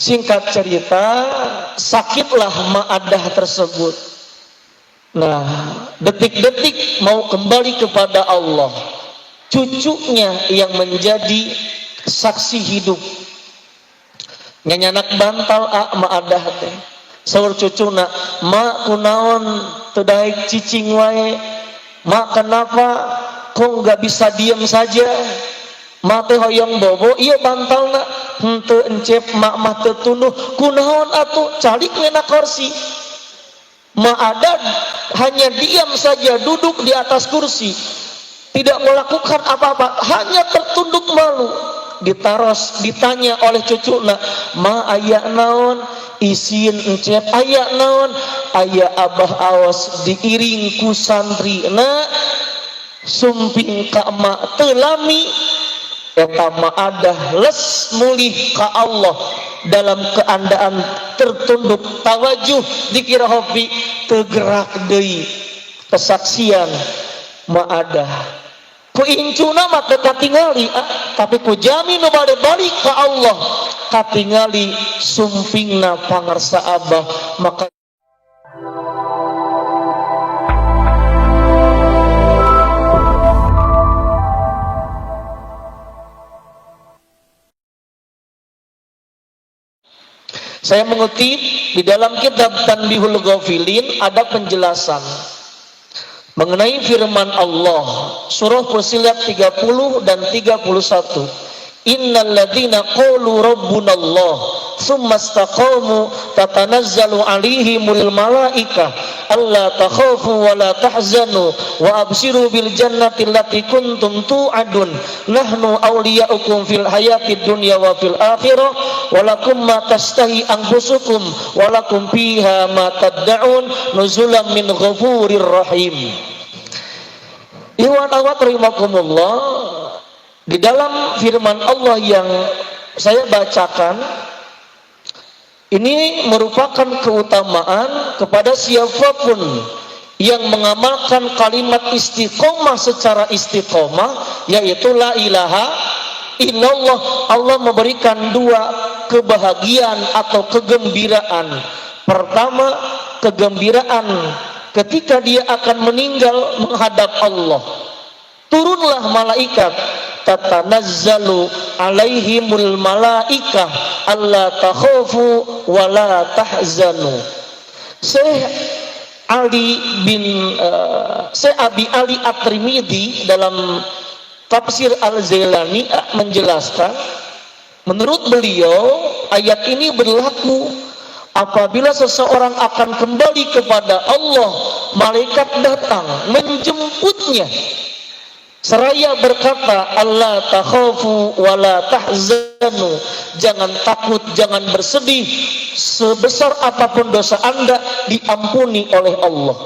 Singkat cerita, sakitlah Ma'adah tersebut. Nah, detik-detik mau kembali kepada Allah, cucunya yang menjadi saksi hidup. Nyanyanak bantal Ma'adah teh. Saur cucuna, "Ma kunaon teu daek cicing wae? Ma kenapa kok enggak bisa diam saja? Ma teh hoyong bobo ieu bantalna henteu encep mak mah teu tunduh. Kunaon atuh calik we na kursi?" Ma'adah hanya diam saja, duduk di atas kursi, tidak melakukan apa-apa, hanya tertunduk malu. Ditaros, ditanya oleh cucuna, "Ma aya naon?" "Isin encep." "Aya naon?" "Aya abah aos diiring ku santri na sumping ka emak teu lami." Eta Ma'adah les mulih ka Allah dalam keadaan tertunduk tawajuh dikira hobi tergerak deui. Kesaksian Ma'adah ku incuna mah teu katingali, tapi ku jami nu bade balik ka Allah katingali sumpingna pangarsa Abah. Maka saya mengutip di dalam kitab Tanbihul Ghafilin ada penjelasan mengenai firman Allah surah Fussilat 30 dan 31. Innal ladzina qalu rabbunallah tsumma istaqamu tatanazzalu alaihimul malaikah alla takhafu wa la tahzanu wa abshiru bil jannati allati kuntum tu'adun nahnu awliya'ukum fil hayatid dunya wa fil akhirah wa lakum ma tashtahi anfusukum wa lakum fiha ma tad'un nuzulan min ghafurir rahim. Ikhwan akhwat rahimakumullah, di dalam firman Allah yang saya bacakan ini merupakan keutamaan kepada siapapun yang mengamalkan kalimat istiqomah secara istiqomah, yaitu la ilaha illallah. Allah memberikan dua kebahagiaan atau kegembiraan. Pertama, kegembiraan ketika dia akan meninggal menghadap Allah. Turunlah malaikat, tatanazzalu alaihimul malaikah alla takhafu wa la tahzanu. Syekh Abi Ali At-Tirmidzi dalam tafsir Al-Zailani menjelaskan, menurut beliau ayat ini berlaku apabila seseorang akan kembali kepada Allah, malaikat datang menjemputnya seraya berkata, "Allah takhafu wa la tahzanu." Jangan takut, jangan bersedih, sebesar apapun dosa Anda diampuni oleh Allah.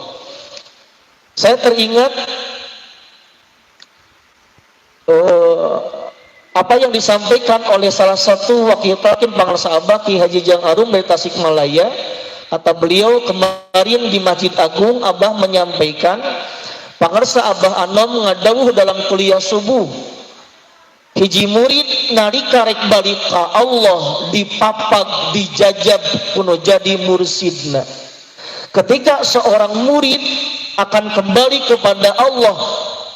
Saya teringat apa yang disampaikan oleh salah satu wakil takim Pangarsa Abah Ki Haji Jang Arum dari Tasikmalaya. Kata beliau, kemarin di Masjid Agung Abah menyampaikan, Pangarsa Abah Anom ngadawuh dalam kuliah subuh, hiji murid nalika rek balik ka Allah dipapag dijajab kuno jadi mursidna. Ketika seorang murid akan kembali kepada Allah,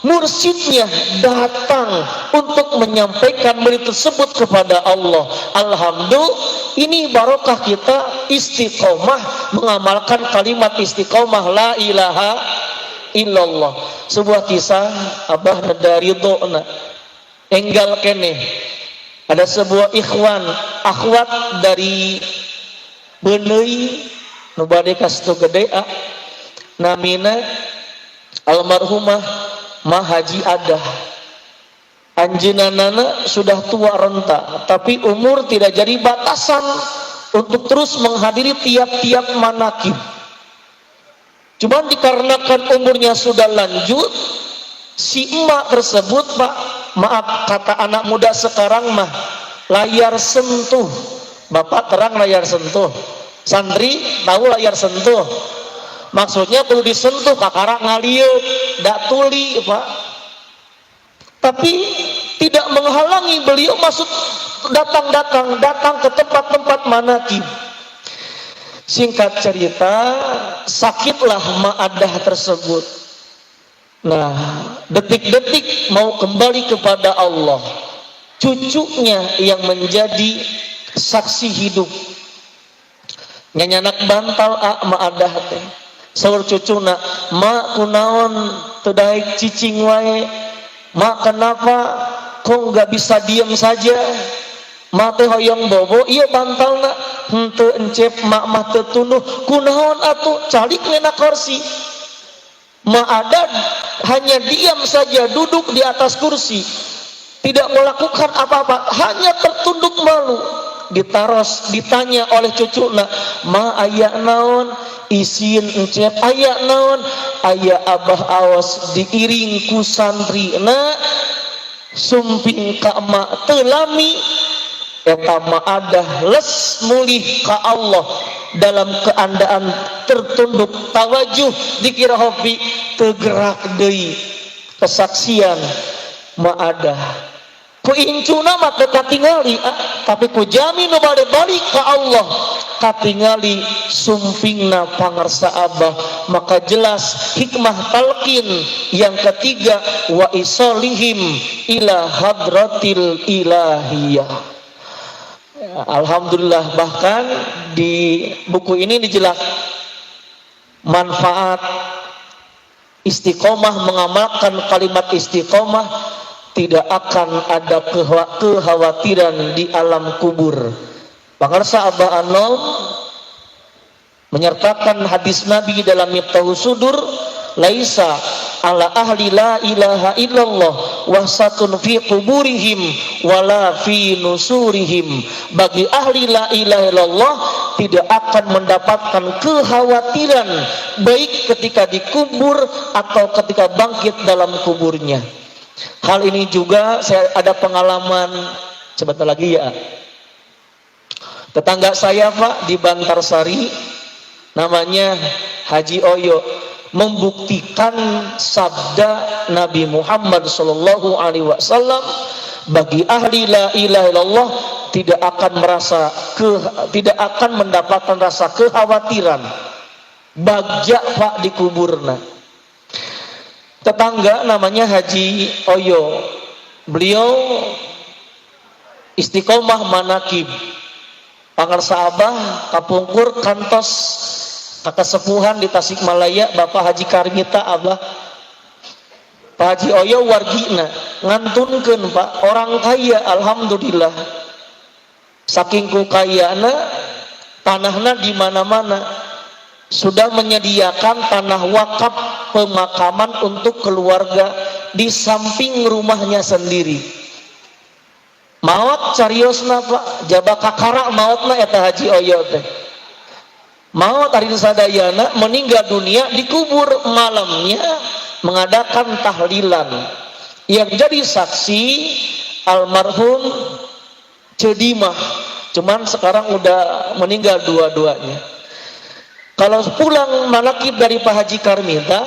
mursidnya datang untuk menyampaikan murid tersebut kepada Allah. Alhamdulillah, ini barokah kita istiqomah mengamalkan kalimat istiqomah la ilaha illallah. Sebuah kisah Abah dari Dona enggal kene, ada sebuah ikhwan akhwat dari Beuneuy nu bade kastu gede namina almarhumah Mah Haji Adah. Anjeunana sudah tua renta, tapi umur tidak jadi batasan untuk terus menghadiri tiap-tiap manakib. Cuman dikarenakan umurnya sudah lanjut, si emak tersebut, Pak, maaf kata anak muda sekarang mah, layar sentuh. Bapak terang layar sentuh. Santri tahu layar sentuh. Maksudnya perlu disentuh, kakara ngaliuk, dak tuli, Pak. Tapi tidak menghalangi beliau masuk datang ke tempat-tempat manakib. Singkat cerita, sakitlah Ma'adah tersebut. Nah, detik-detik mau kembali kepada Allah, cucunya yang menjadi saksi hidup. Nyanyanak bantal Ma'adah teh saur cucuna, mak kunaon teu daek cicing wae, mak kenapa kok nggak bisa diam saja, mak teh hoyong bobo ieu bantalna henteu encep, mak mah teu tunduh kunaon atuh calik nena kursi. Ma'adah hanya diam saja, duduk di atas kursi, tidak melakukan apa-apa, hanya tertunduk malu. Ditaros, ditanya oleh cucuna, ma aya naon, isin encep aya naon, aya abah awas diiring ku santri na sumping ka emak telami. Eta Ma'adah les mulih ka Allah dalam keadaan tertunduk tawajuh dikira hobi tegerak deui. Kesaksian Ma'adah ku incuna mah teu katingali, tapi ku jami nu balik ka Allah katingali sumpingna pangarsa Abah. Maka jelas hikmah talqin yang ketiga, wa isolihim ila hadratil ilahiyah. Alhamdulillah, bahkan di buku ini dijelaskan manfaat istiqomah, mengamalkan kalimat istiqomah, tidak akan ada kekhawatiran di alam kubur. Pangarsa Abah Anom menyertakan hadis Nabi dalam Miftahus Sudur, laisa ala ahli la ilaha illallah wahsatun fi quburihim wala fi nusurihim. Bagi ahli la ilaha illallah tidak akan mendapatkan kekhawatiran baik ketika dikubur atau ketika bangkit dalam kuburnya. Hal ini juga saya ada pengalaman sebentar lagi ya. Tetangga saya Pak di Bantarsari, namanya Haji Oyo, membuktikan sabda Nabi Muhammad sallallahu alaihi wasallam, bagi ahli la ilaha illallah tidak akan mendapatkan rasa kekhawatiran bagja Pak di kuburna. Tetangga namanya Haji Oyo, beliau istiqomah manakib, pangarsa Abah kapungkur kantos kasepuhan di Tasikmalaya Bapak Haji Karmita Abah. Pak Haji Oyo wargina ngantunkeun Pak, orang kaya alhamdulillah, saking ku kayana tanahna di mana-mana, sudah menyediakan tanah wakaf pemakaman untuk keluarga di samping rumahnya sendiri. Maot cariosna Pak, jabaka kara maotna eta Haji Oyo teh. Maot ari sadayana meninggal dunia, dikubur malamnya mengadakan tahlilan. Yang jadi saksi almarhum Cedimah, cuman sekarang udah meninggal dua-duanya. Kalau pulang manakib dari Pak Haji Karmita,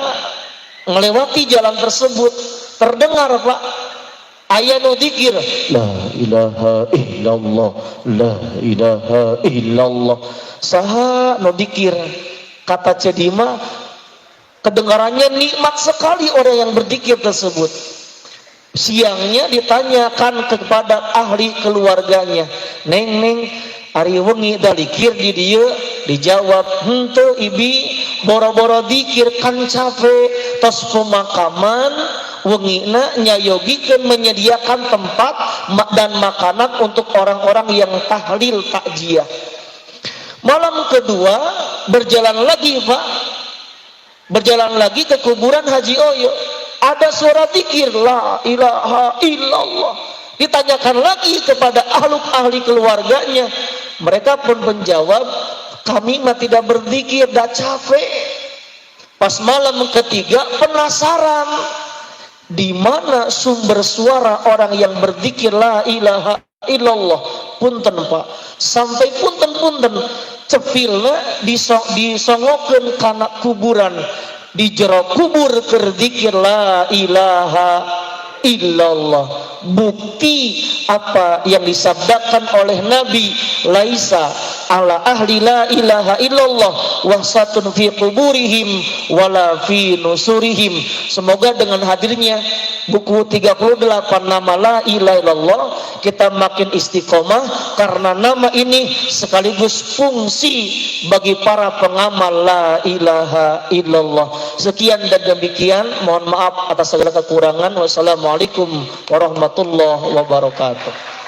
melewati jalan tersebut, terdengar Pak aya nu dzikir la ilaha illallah, la ilaha illallah. Saha nu dzikir? Kata Cedimah, kedengarannya nikmat sekali orang yang berzikir tersebut. Siangnya ditanyakan kepada ahli keluarganya, neng ari wengi da dzikir di dieu? Dijawab, henteu ibi, boro-boro dzikir kan capek, tos pemakaman wengina nyayogikeun menyediakan tempat dan makanan untuk orang-orang yang tahlil takjiah. Malam kedua berjalan lagi Pak, berjalan lagi ke kuburan Haji Oyo, ada suara dzikir la ilaha illallah. Ditanyakan lagi kepada ahli keluarganya, mereka pun menjawab, kami mah tidak berzikir, dah capek. Pas malam ketiga penasaran, di mana sumber suara orang yang berzikir la ilaha illallah. Punten Pak, sampai punten cepilna disongokeun kana kuburan, di jero kubur keur dzikir la ilaha illallah. bukti apa yang disabdakan oleh Nabi, laisa ala ahli la ilaha illallah wahsatun fi quburihim wala fi nusurihim. Semoga dengan hadirnya buku 38 nama la ilaha illallah kita makin istiqomah, karena nama ini sekaligus fungsi bagi para pengamal la ilaha illallah. Sekian dan demikian, mohon maaf atas segala kekurangan. Wassalamualaikum warahmatullahi wabarakatuh.